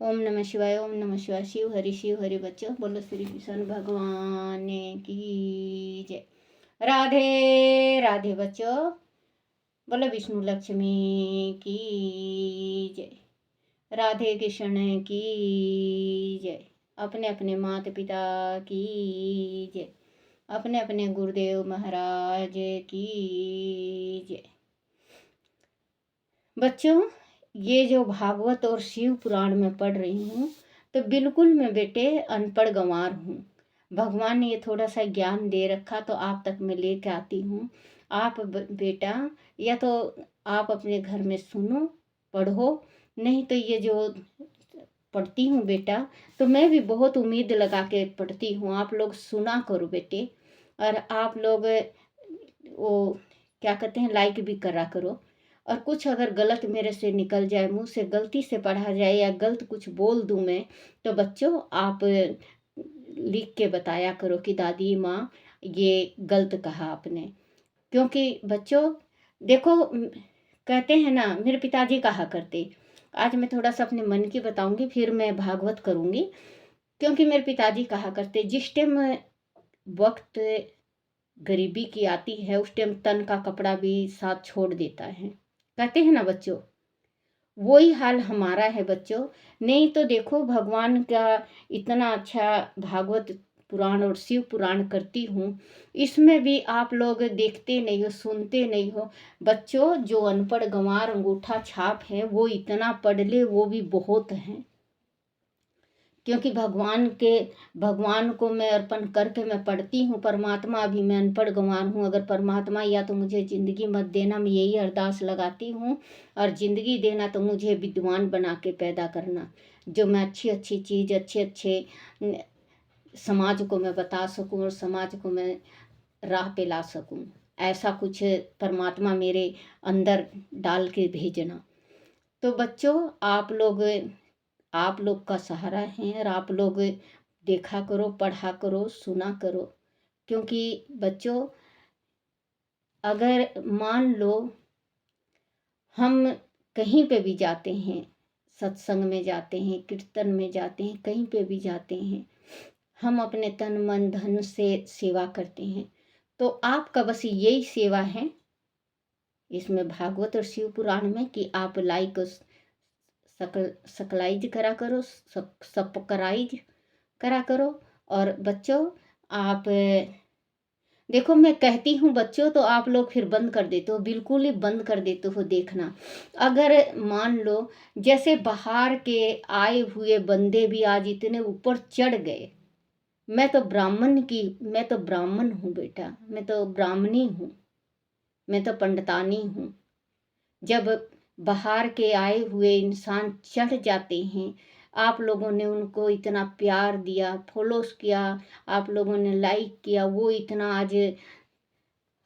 ओम नमः शिवाय, ओम नमः शिवाय। शिव हरि बच्चों, बोलो श्री कृष्ण भगवान की जय। राधे राधे बच्चों, बोलो विष्णु लक्ष्मी की जय। राधे कृष्ण की जय। अपने अपने माता पिता की जय। अपने अपने गुरुदेव महाराज की जय। बच्चों, ये जो भागवत और शिव पुराण में पढ़ रही हूँ तो बिल्कुल मैं बेटे अनपढ़ गंवार हूँ। भगवान ने ये थोड़ा सा ज्ञान दे रखा तो आप तक मैं लेके आती हूँ। आप बेटा या तो आप अपने घर में सुनो पढ़ो, नहीं तो ये जो पढ़ती हूँ बेटा तो मैं भी बहुत उम्मीद लगा के पढ़ती हूँ। आप लोग सुना करो बेटे, और आप लोग वो क्या कहते हैं लाइक भी करा करो। और कुछ अगर गलत मेरे से निकल जाए, मुंह से गलती से पढ़ा जाए या गलत कुछ बोल दूं मैं, तो बच्चों आप लिख के बताया करो कि दादी माँ ये गलत कहा आपने। क्योंकि बच्चों देखो, कहते हैं ना, मेरे पिताजी कहा करते, आज मैं थोड़ा सा अपने मन की बताऊंगी फिर मैं भागवत करूंगी। क्योंकि मेरे पिताजी कहा करते, जिस टाइम वक्त गरीबी की आती है उस टाइम तन का कपड़ा भी साथ छोड़ देता है, कहते हैं ना बच्चों। वही हाल हमारा है बच्चों। नहीं तो देखो, भगवान का इतना अच्छा भागवत पुराण और शिव पुराण करती हूँ, इसमें भी आप लोग देखते नहीं हो, सुनते नहीं हो। बच्चों, जो अनपढ़ गंवार अंगूठा छाप है वो इतना पढ़ ले, वो भी बहुत है। क्योंकि भगवान को मैं अर्पण करके मैं पढ़ती हूँ। परमात्मा भी, मैं अनपढ़ गंवार हूँ, अगर परमात्मा या तो मुझे ज़िंदगी मत देना, मैं यही अरदास लगाती हूँ। और ज़िंदगी देना तो मुझे विद्वान बना के पैदा करना, जो मैं अच्छी अच्छी चीज़, अच्छे अच्छे समाज को मैं बता सकूँ और समाज को मैं राह पे ला सकूँ। ऐसा कुछ परमात्मा मेरे अंदर डाल के भेजना। तो बच्चों, आप लोग का सहारा है, और आप लोग देखा करो, पढ़ा करो, सुना करो। क्योंकि बच्चों, अगर मान लो हम कहीं पे भी जाते हैं, सत्संग में जाते हैं, कीर्तन में जाते हैं, कहीं पे भी जाते हैं, हम अपने तन मन धन से सेवा करते हैं, तो आपका बस यही सेवा है इसमें भागवत और शिव पुराण में कि आप लाइक सकलाइज करा करो, सब्सक्राइब करा करो। और बच्चों, आप देखो, मैं कहती हूँ बच्चों तो आप लोग फिर बंद कर देते हो, बिल्कुल ही बंद कर देते हो देखना। अगर मान लो जैसे बाहर के आए हुए बंदे भी आज इतने ऊपर चढ़ गए, मैं तो ब्राह्मण हूँ बेटा, मैं तो ब्राह्मणी हूँ, मैं तो पंडितानी हूँ। जब बाहर के आए हुए इंसान चढ़ जाते हैं, आप लोगों ने उनको इतना प्यार दिया, फॉलोस किया, आप लोगों ने लाइक किया, वो इतना आज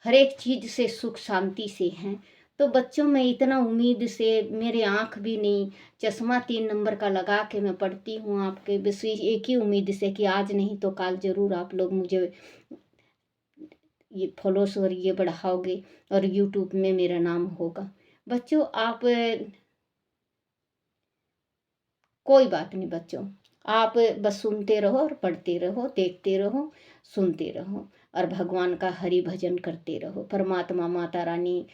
हर एक चीज़ से सुख शांति से हैं। तो बच्चों, मैं इतना उम्मीद से, मेरे आँख भी नहीं, चश्मा 3 नंबर का लगा के मैं पढ़ती हूँ आपके बस एक ही उम्मीद से कि आज नहीं तो कल ज़रूर आप लोग मुझे ये फॉलोस और ये बढ़ाओगे और यूट्यूब में मेरा नाम होगा। बच्चों, आप कोई बात नहीं बच्चों, आप बस सुनते रहो और पढ़ते रहो, देखते रहो, सुनते रहो, और भगवान का हरि भजन करते रहो। परमात्मा माता रानी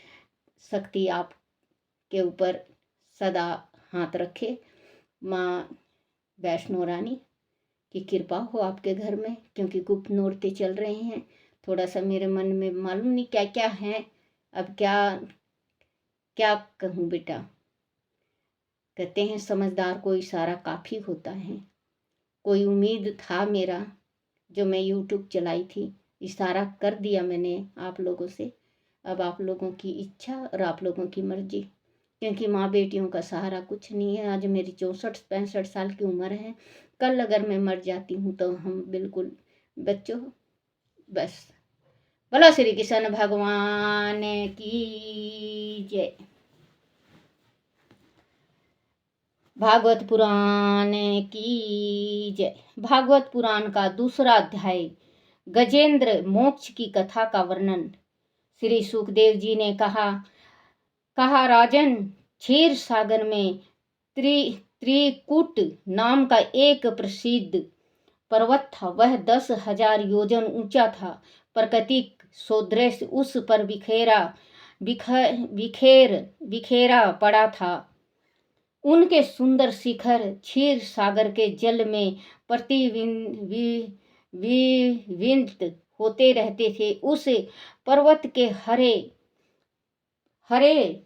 शक्ति आपके ऊपर सदा हाथ रखे। माँ वैष्णो रानी की कृपा हो आपके घर में, क्योंकि गुप्त नोरते चल रहे हैं। थोड़ा सा मेरे मन में मालूम नहीं क्या क्या है, अब क्या क्या कहूँ बेटा। कहते हैं समझदार को इशारा काफ़ी होता है। कोई उम्मीद था मेरा, जो मैं यूट्यूब चलाई थी, इशारा कर दिया मैंने आप लोगों से। अब आप लोगों की इच्छा और आप लोगों की मर्जी, क्योंकि माँ बेटियों का सहारा कुछ नहीं है। आज मेरी 64-65 साल की उम्र है, कल अगर मैं मर जाती हूँ तो हम बिल्कुल बच्चों, बस बोलो श्री कृष्ण भगवान की जय। भागवत पुराण की जय। भागवत पुराण का दूसरा अध्याय, गजेंद्र मोक्ष की कथा का वर्णन। श्री सुखदेव जी ने कहा राजन, क्षीर सागर में त्रिकूट नाम का एक प्रसिद्ध पर्वत था। वह 10,000 योजन ऊंचा था। प्राकृतिक सौंदर्य उस पर बिखेरा पड़ा था। उनके सुंदर शिखर क्षीर सागर के जल में प्रतिबिंबित होते रहते थे। उस पर्वत के हरे हरे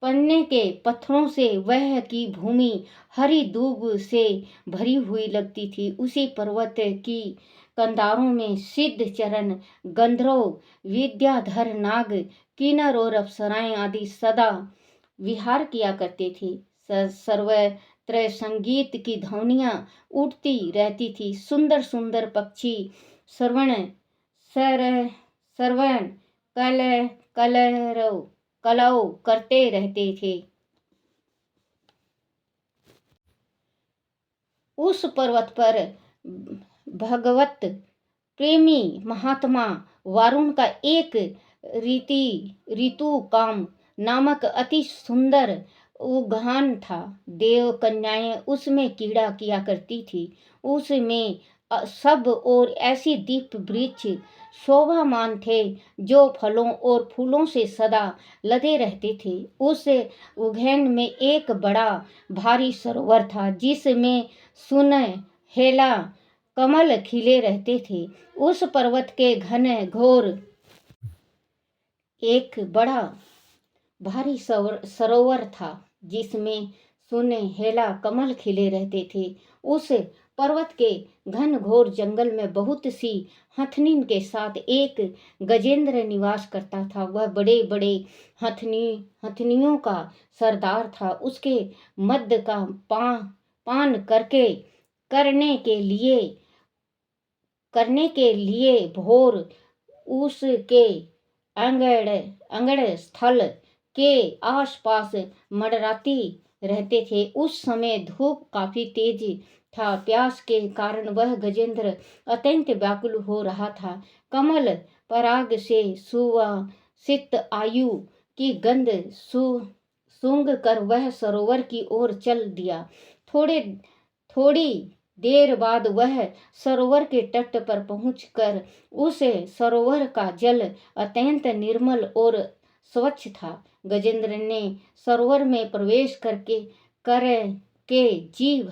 पन्ने के पत्थरों से वह की भूमि हरी दूब से भरी हुई लगती थी। उसी पर्वत की कंधारों में सिद्ध चरण, गंधर्व, विद्याधर, नाग, किन्नर और अप्सराएं आदि सदा विहार किया करते थे। सर्वत्र संगीत की ध्वनियां उठती रहती थी। सुंदर सुंदर पक्षी श्रवण कल कलरव करते रहते थे। उस पर्वत पर भगवत प्रेमी महात्मा वारुण का एक ऋतु काम नामक अति सुंदर उद्यान था। देव कन्याएं उसमें क्रीड़ा किया करती थी। उसमें सब और ऐसी दीप वृक्ष शोभामान थे जो फलों और फूलों से सदा लदे रहते थे। उस उद्यान में एक बड़ा भारी सरोवर था जिसमें सुनहला कमल खिले रहते थे। उस पर्वत के घन घोर एक बड़ा भारी सरोवर था जिसमें सुनहला कमल खिले रहते थे। उस पर्वत के घन घोर जंगल में बहुत सी हथनीन के साथ एक गजेंद्र निवास करता था। वह बड़े बड़े हथनियों का सरदार था। उसके मद का पान करने के लिए भोर उसके अंगड़ स्थल के आसपास मंडराती रहते थे। उस समय धूप काफी तेज था। प्यास के कारण वह गजेंद्र अत्यंत व्याकुल हो रहा था। कमल पराग से सुवासित आयु की गंध सूंघ कर वह सरोवर की ओर चल दिया। थोड़ी देर बाद वह सरोवर के तट पर पहुंचकर उस सरोवर का जल अत्यंत निर्मल और स्वच्छ था। गजेंद्र ने सरोवर में प्रवेश करके जी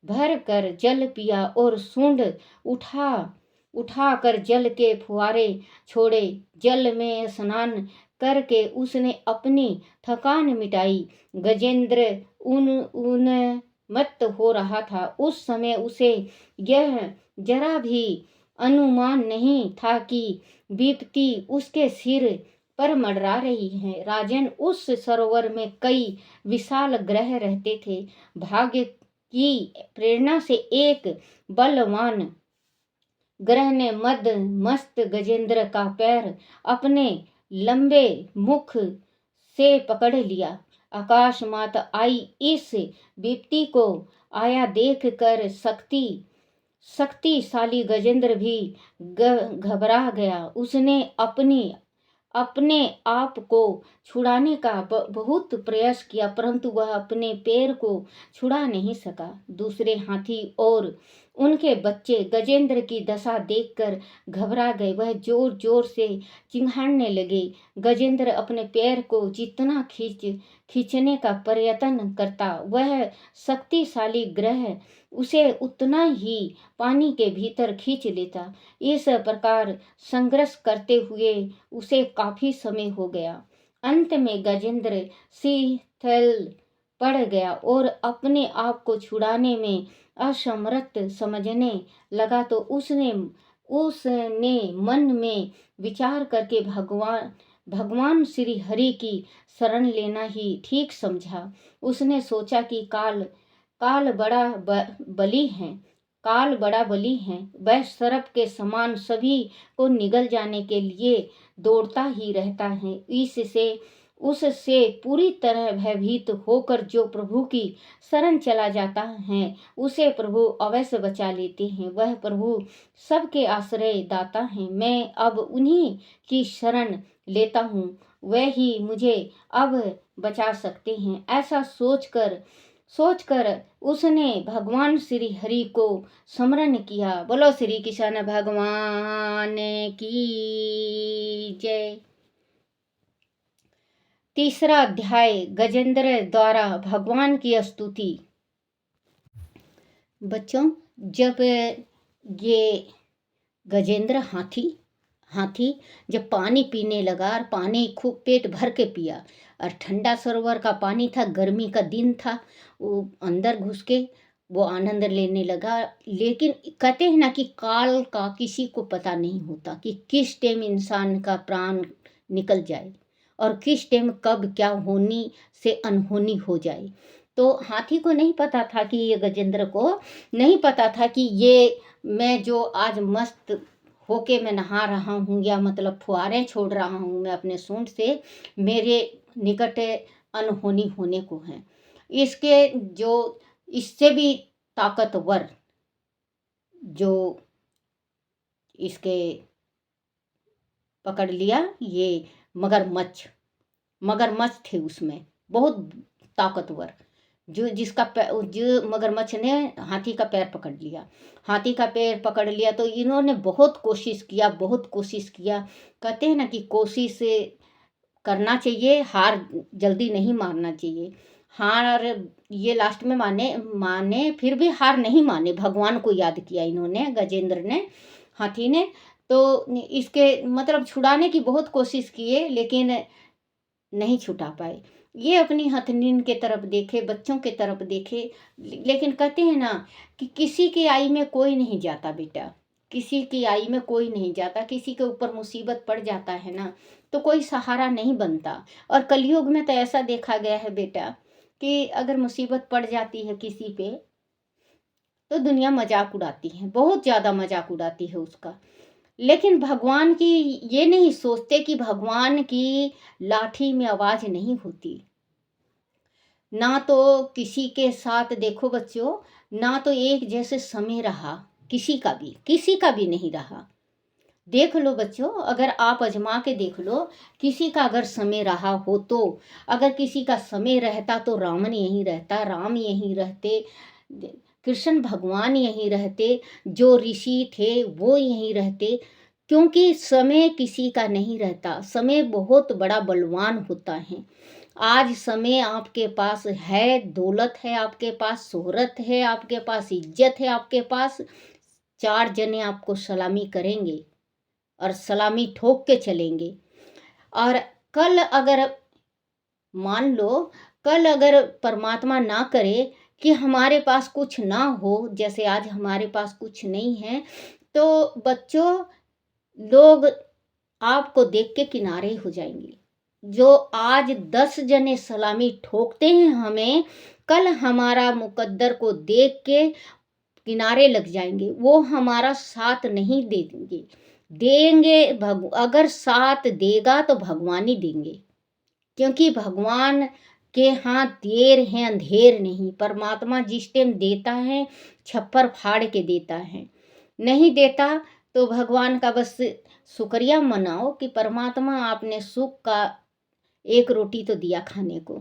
भर कर जल पिया और सूंड उठा कर जल के फुहारे छोड़े। जल में स्नान करके उसने अपनी थकान मिटाई। गजेंद्र उन्मत्त हो रहा था। उस समय उसे यह जरा भी अनुमान नहीं था कि विपत्ति उसके सिर पर मंडरा रही है। राजन, उस सरोवर में कई विशाल ग्रह रहते थे। भाग्य की प्रेरणा से एक बलवान ग्रह ने मस्त गजेंद्र का पैर अपने लंबे मुख से पकड़ लिया। आकाश माता आई इस विपत्ति को आया देख कर शक्तिशाली गजेंद्र भी घबरा गया। उसने अपने आप को छुड़ाने का बहुत प्रयास किया परंतु वह अपने पैर को छुड़ा नहीं सका। दूसरे हाथी और उनके बच्चे गजेंद्र की दशा देखकर घबरा गए। वह जोर जोर से चिल्लाने लगे। गजेंद्र अपने पैर को जितना खींचने का प्रयत्न करता वह शक्तिशाली ग्रह उसे उतना ही पानी के भीतर खींच लेता। इस प्रकार संघर्ष करते हुए उसे काफी समय हो गया। अंत में गजेंद्र शिथिल पड़ गया और अपने आप को छुड़ाने में असमर्थ समझने लगा। तो उसने मन में विचार करके भगवान श्री हरि की शरण लेना ही ठीक समझा। उसने सोचा कि काल बड़ा बली है। वह सर्प के समान सभी को निगल जाने के लिए दौड़ता ही रहता है। उससे पूरी तरह भयभीत होकर जो प्रभु की शरण चला जाता है उसे प्रभु अवश्य बचा लेते हैं। वह प्रभु सबके आश्रय दाता हैं। मैं अब उन्हीं की शरण लेता हूँ। वह ही मुझे अब बचा सकते हैं। ऐसा सोचकर सोचकर उसने भगवान श्री हरि को स्मरण किया। बोलो श्री कृष्ण भगवान की जय। तीसरा अध्याय गजेंद्र द्वारा भगवान की स्तुति। बच्चों, जब ये गजेंद्र हाथी जब पानी पीने लगा और पानी खूब पेट भर के पिया, और ठंडा सरोवर का पानी था, गर्मी का दिन था, वो अंदर घुस के वो आनंद लेने लगा। लेकिन कहते हैं ना कि काल का किसी को पता नहीं होता कि किस टाइम इंसान का प्राण निकल जाए और किस टाइम कब क्या होनी से अनहोनी हो जाए। तो हाथी को नहीं पता था कि ये गजेंद्र को नहीं पता था कि ये मैं जो आज मस्त होके मैं नहा रहा हूँ, या मतलब फुहारे छोड़ रहा हूँ मैं अपने सूंड से, मेरे निकट अनहोनी होने को है। इसके जो इससे भी ताकतवर जो इसके पकड़ लिया, ये मगरमच्छ थे उसमें बहुत ताकतवर, जो मगरमच्छ ने हाथी का पैर पकड़ लिया। हाथी का पैर पकड़ लिया तो इन्होंने बहुत कोशिश किया। कहते हैं ना कि कोशिश करना चाहिए, हार जल्दी नहीं मानना चाहिए। हार ये लास्ट में माने फिर भी हार नहीं माने, भगवान को याद किया इन्होंने, गजेंद्र ने, हाथी ने। तो इसके मतलब छुड़ाने की बहुत कोशिश किए, लेकिन नहीं छुटा पाए। ये अपनी हथनीन के तरफ देखे, बच्चों के तरफ देखे। लेकिन कहते हैं ना कि किसी की आई में कोई नहीं जाता बेटा, किसी की आई में कोई नहीं जाता। किसी के ऊपर मुसीबत पड़ जाता है ना तो कोई सहारा नहीं बनता। और कलयुग में तो ऐसा देखा गया है बेटा कि अगर मुसीबत पड़ जाती है किसी पे तो दुनिया मजाक उड़ाती है, बहुत ज़्यादा मजाक उड़ाती है उसका। लेकिन भगवान की ये नहीं सोचते कि भगवान की लाठी में आवाज नहीं होती। ना तो किसी के साथ देखो बच्चों, ना तो एक जैसे समय रहा, किसी का भी नहीं रहा। देख लो बच्चों, अगर आप आजमा के देख लो, किसी का अगर समय रहा हो तो, अगर किसी का समय रहता तो रावण यहीं रहता, राम यहीं रहते, कृष्ण भगवान यहीं रहते, जो ऋषि थे वो यहीं रहते। क्योंकि समय किसी का नहीं रहता, समय बहुत बड़ा बलवान होता है। आज समय आपके पास है, दौलत है आपके पास, शोहरत है आपके पास, इज्जत है आपके पास, चार जने आपको सलामी करेंगे और सलामी ठोक के चलेंगे। और कल अगर मान लो, कल अगर परमात्मा ना करे कि हमारे पास कुछ ना हो, जैसे आज हमारे पास कुछ नहीं है, तो बच्चों लोग आपको देख के किनारे हो जाएंगे। जो आज 10 जने सलामी ठोकते हैं हमें, कल हमारा मुकद्दर को देख के किनारे लग जाएंगे, वो हमारा साथ नहीं देंगे। अगर साथ देगा तो भगवान ही देंगे, क्योंकि भगवान के हाथ देर है अंधेर नहीं। परमात्मा जिस टाइम देता है छप्पर फाड़ के देता है, नहीं देता तो भगवान का बस शुक्रिया मनाओ कि परमात्मा आपने सुख का एक रोटी तो दिया खाने को,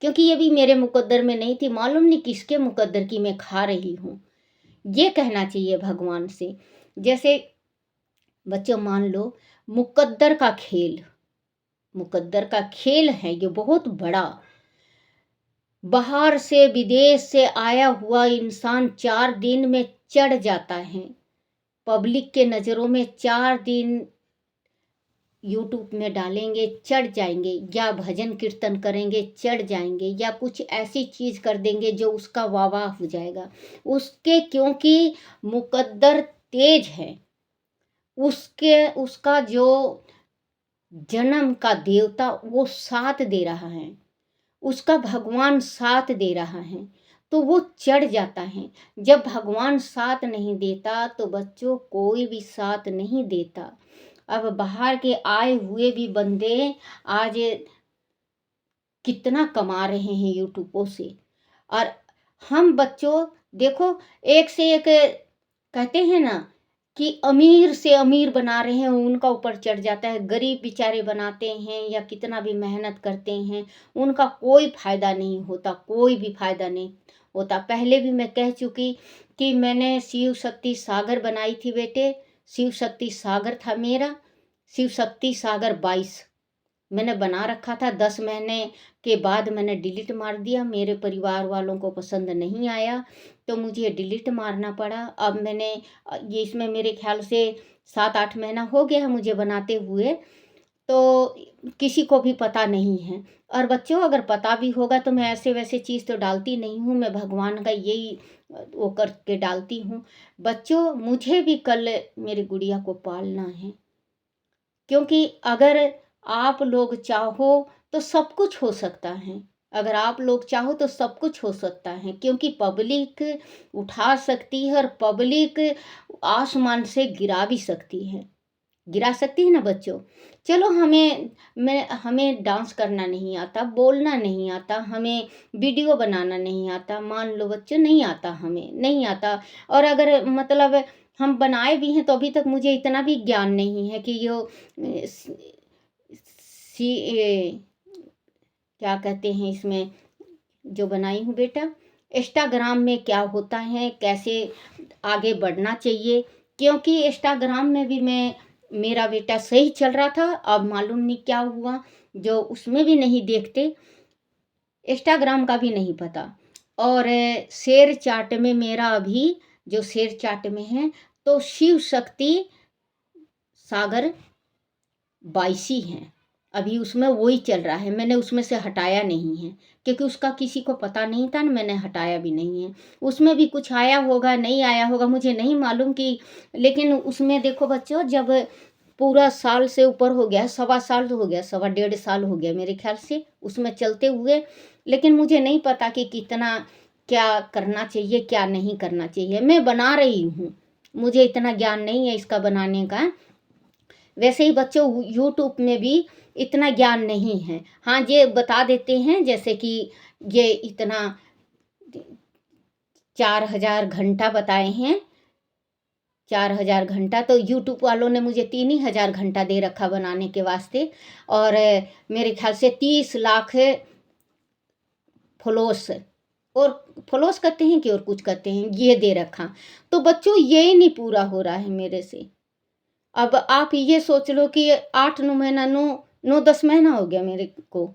क्योंकि ये भी मेरे मुकद्दर में नहीं थी, मालूम नहीं किसके मुकद्दर की मैं खा रही हूँ। ये कहना चाहिए भगवान से। जैसे बच्चों मान लो, मुकद्दर का खेल है ये बहुत बड़ा। बाहर से विदेश से आया हुआ इंसान 4 दिन में चढ़ जाता है, पब्लिक के नज़रों में 4 दिन यूट्यूब में डालेंगे चढ़ जाएंगे, या भजन कीर्तन करेंगे चढ़ जाएंगे, या कुछ ऐसी चीज़ कर देंगे जो उसका वाह वाह हो जाएगा उसके, क्योंकि मुकद्दर तेज है। उसका जो जन्म का देवता वो साथ दे रहा है, उसका भगवान साथ दे रहा है, तो वो चढ़ जाता है। जब भगवान साथ नहीं देता तो बच्चों कोई भी साथ नहीं देता। अब बाहर के आए हुए भी बंदे आज कितना कमा रहे हैं यूट्यूबों से, और हम बच्चों देखो एक से एक कहते हैं ना कि अमीर से अमीर बना रहे हैं उनका ऊपर चढ़ जाता है, गरीब बेचारे बनाते हैं या कितना भी मेहनत करते हैं उनका कोई फ़ायदा नहीं होता, कोई भी फ़ायदा नहीं होता। पहले भी मैं कह चुकी कि मैंने शिव शक्ति सागर बनाई थी बेटे, शिव शक्ति सागर था मेरा, शिव शक्ति सागर 22 मैंने बना रखा था। 10 महीने के बाद मैंने डिलीट मार दिया, मेरे परिवार वालों को पसंद नहीं आया तो मुझे डिलीट मारना पड़ा। अब मैंने ये इसमें मेरे ख्याल से 7-8 महीना हो गया है मुझे बनाते हुए, तो किसी को भी पता नहीं है। और बच्चों अगर पता भी होगा तो मैं ऐसे वैसे चीज़ तो डालती नहीं हूँ, मैं भगवान का यही वो करके डालती हूँ। बच्चों मुझे भी कल मेरी गुड़िया को पालना है, क्योंकि अगर आप लोग चाहो तो सब कुछ हो सकता है। अगर आप लोग चाहो तो सब कुछ हो सकता है, क्योंकि पब्लिक उठा सकती है और पब्लिक आसमान से गिरा भी सकती है, गिरा सकती है ना बच्चों। चलो हमें डांस करना नहीं आता, बोलना नहीं आता, हमें वीडियो बनाना नहीं आता, मान लो बच्चों नहीं आता, हमें नहीं आता। और अगर मतलब हम बनाए भी हैं तो अभी तक मुझे इतना भी ज्ञान नहीं है कि यो क्या कहते हैं इसमें जो बनाई हूँ बेटा, इंस्टाग्राम में क्या होता है, कैसे आगे बढ़ना चाहिए। क्योंकि इंस्टाग्राम में भी मेरा बेटा सही चल रहा था, अब मालूम नहीं क्या हुआ, जो उसमें भी नहीं देखते, इंस्टाग्राम का भी नहीं पता। और शेयर चैट में मेरा अभी जो शेयर चैट में है तो शिव शक्ति सागर 22 हैं, अभी उसमें वही चल रहा है, मैंने उसमें से हटाया नहीं है क्योंकि उसका किसी को पता नहीं था ना, मैंने हटाया भी नहीं है। उसमें भी कुछ आया होगा नहीं आया होगा मुझे नहीं मालूम कि, लेकिन उसमें देखो बच्चों जब पूरा साल से ऊपर हो गया, 1.25 साल हो गया, 1.5 साल हो गया मेरे ख्याल से उसमें चलते हुए, लेकिन मुझे नहीं पता कि कितना क्या करना चाहिए क्या नहीं करना चाहिए। मैं बना रही हूँ, मुझे इतना ज्ञान नहीं है इसका बनाने का। वैसे ही बच्चों यूट्यूब में भी इतना ज्ञान नहीं है। हाँ ये बता देते हैं जैसे कि ये इतना 4000 घंटा बताए हैं, 4000 घंटा, तो यूट्यूब वालों ने मुझे 3000 घंटा दे रखा बनाने के वास्ते। और मेरे ख्याल से 30 लाख फॉलोअर्स, और फॉलोअर्स करते हैं कि और कुछ करते हैं ये दे रखा। तो बच्चों ये नहीं पूरा हो रहा है मेरे से। अब आप ये सोच लो कि 8-9 महीना 9-10 महीना हो गया मेरे को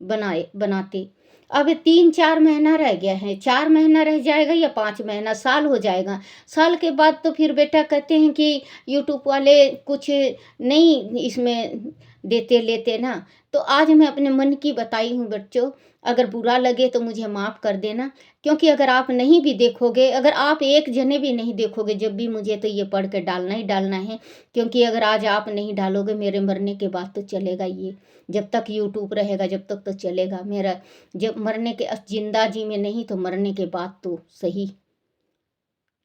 बनाते। अब 3-4 महीना रह गया है, 4 महीना रह जाएगा या 5 महीना, साल हो जाएगा। साल के बाद तो फिर बेटा कहते हैं कि यूट्यूब वाले कुछ नहीं इसमें देते लेते ना। तो आज मैं अपने मन की बताई हूँ बच्चों, अगर बुरा लगे तो मुझे माफ़ कर देना। क्योंकि अगर आप नहीं भी देखोगे, अगर आप एक जने भी नहीं देखोगे जब भी, मुझे तो ये पढ़ के डालना ही डालना है। क्योंकि अगर आज आप नहीं डालोगे मेरे मरने के बाद तो चलेगा ये, जब तक यूट्यूब रहेगा जब तक तो चलेगा मेरा। जब मरने के जिंदा जी में नहीं तो मरने के बाद तो सही।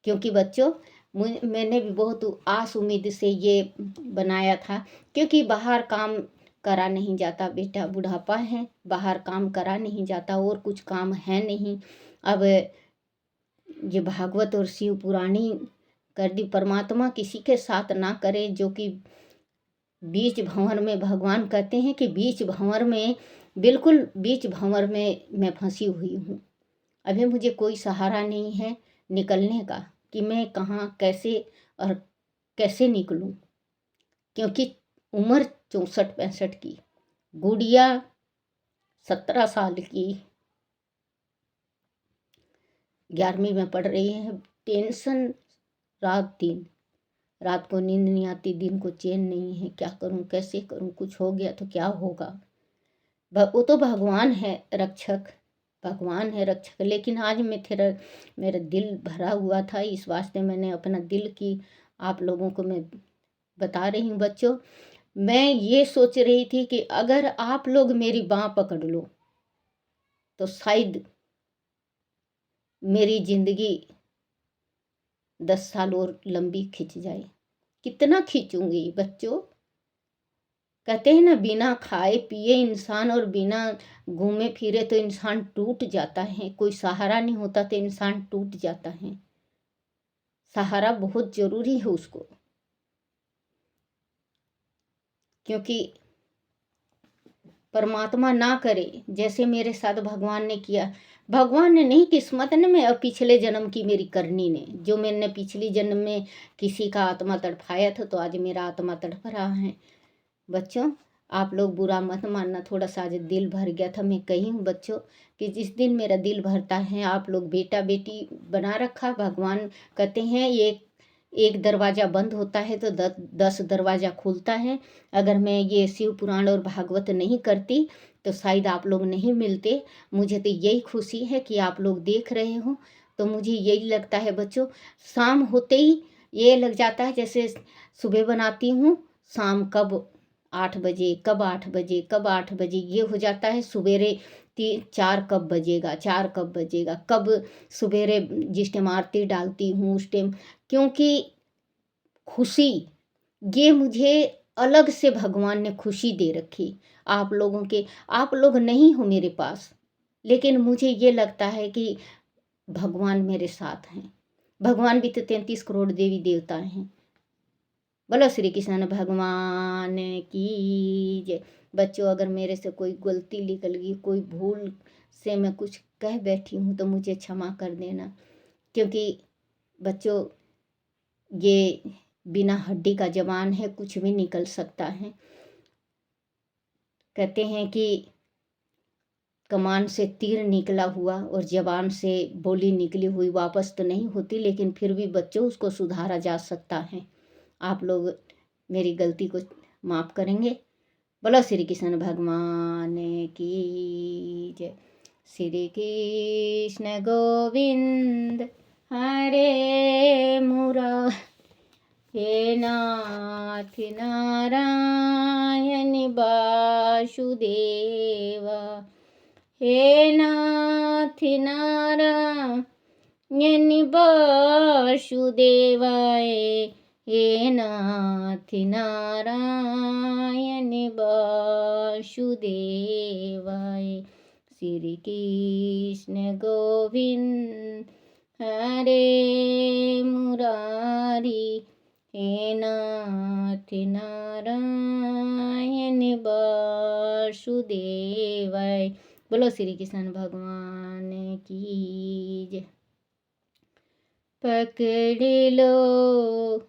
क्योंकि बच्चों मैंने भी बहुत आस उम्मीद से ये बनाया था, क्योंकि बाहर काम करा नहीं जाता बेटा, बुढ़ापा है, बाहर काम करा नहीं जाता और कुछ काम है नहीं। अब ये भागवत और शिव पुराणी कर दी, परमात्मा किसी के साथ ना करे, जो कि बीच भंवर में, भगवान कहते हैं कि बीच भंवर में, बिल्कुल बीच भंवर में मैं फंसी हुई हूँ। अभी मुझे कोई सहारा नहीं है निकलने का कि मैं कहाँ कैसे और कैसे निकलूं। क्योंकि उम्र 64-65 की, गुड़िया 17 साल की 11वीं में पढ़ रही है। टेंशन रात दिन, रात को नींद नहीं आती, दिन को चैन नहीं है, क्या करूं कैसे करूं, कुछ हो गया तो क्या होगा। वो तो भगवान है रक्षक, भगवान है रक्षक। लेकिन आज मेरा दिल भरा हुआ था, इस वास्ते मैंने अपना दिल की आप लोगों को मैं बता रही हूँ बच्चों। मैं ये सोच रही थी कि अगर आप लोग मेरी बाँह पकड़ लो तो शायद मेरी जिंदगी 10 साल और लंबी खिंच जाए। कितना खींचूंगी बच्चों। कहते हैं ना बिना खाए पिए इंसान और बिना घूमे फिरे तो इंसान टूट जाता है, कोई सहारा नहीं होता तो इंसान टूट जाता है। सहारा बहुत जरूरी है उसको। क्योंकि परमात्मा ना करे जैसे मेरे साथ भगवान ने किया। भगवान ने नहीं, किस्मत ने, मैं पिछले जन्म की मेरी करनी ने, जो मैंने पिछली जन्म में किसी का आत्मा तड़पाया था, तो आज मेरा आत्मा तड़प रहा है। बच्चों, आप लोग बुरा मत मानना, थोड़ा सा आज दिल भर गया था। मैं कही हूँ बच्चों कि जिस दिन मेरा दिल भरता है, आप लोग बेटा बेटी बना रखा। भगवान कहते हैं ये एक दरवाज़ा बंद होता है तो 10 दरवाज़ा खुलता है। अगर मैं ये शिव पुराण और भागवत नहीं करती तो शायद आप लोग नहीं मिलते। मुझे तो यही खुशी है कि आप लोग देख रहे हो, तो मुझे यही लगता है बच्चों, शाम होते ही ये लग जाता है जैसे सुबह बनाती हूँ, शाम कब 8 बजे, कब 8 बजे, कब 8 बजे, ये हो जाता है। सवेरे 4 कब बजेगा, 4 कब बजेगा, कब सवेरे जिस टाइम आरती डालती हूँ उस टाइम, क्योंकि खुशी ये मुझे अलग से भगवान ने खुशी दे रखी। आप लोगों के, आप लोग नहीं हो मेरे पास, लेकिन मुझे ये लगता है कि भगवान मेरे साथ हैं। भगवान भी तो 33 करोड़ देवी देवता हैं। बोलो श्री कृष्ण भगवान की जय। बच्चों, अगर मेरे से कोई गलती निकल गई, कोई भूल से मैं कुछ कह बैठी हूँ तो मुझे क्षमा कर देना, क्योंकि बच्चों ये बिना हड्डी का जवान है, कुछ भी निकल सकता है। कहते हैं कि कमान से तीर निकला हुआ और जवान से बोली निकली हुई वापस तो नहीं होती, लेकिन फिर भी बच्चों उसको सुधारा जा सकता है। आप लोग मेरी गलती को माफ़ करेंगे। बोलो श्री कृष्ण भगवान की जय। श्री कृष्ण गोविंद हरे मुरारी, हे नाथ नारायण वासुदेव, हे नाथ नारायण वासुदेवाय, हे नाथ नारायण वासुदेवाय। श्री कृष्ण गोविंद हरे मुरारी, हे नाथ नारायण वासुदेवाय। बोलो श्री कृष्ण भगवान की जय। पकड़ लो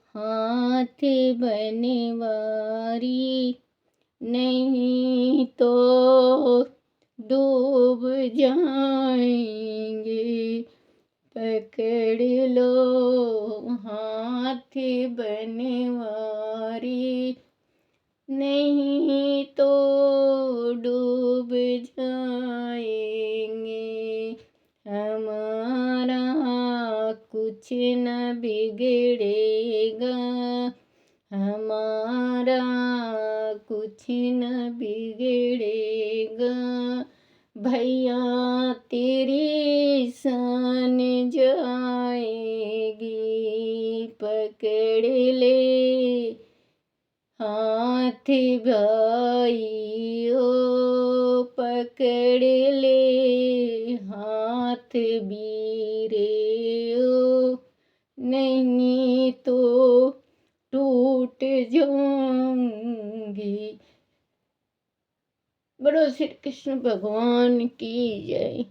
हाथ बनवारी, नहीं तो डूब जाएंगे। पकड़ लो हाथ बनवारी, नहीं तो डूब जाएंगे। हमारा कुछ न बिगड़ेगा, हमारा कुछ न बिगड़ेगा। भैया तेरी सान जाएगी। पकड़ ले हाथ भाइयों, पकड़ ले हाथ वीरों, नहीं तो टूट जाऊंगी। बोलो श्री कृष्ण भगवान की जय।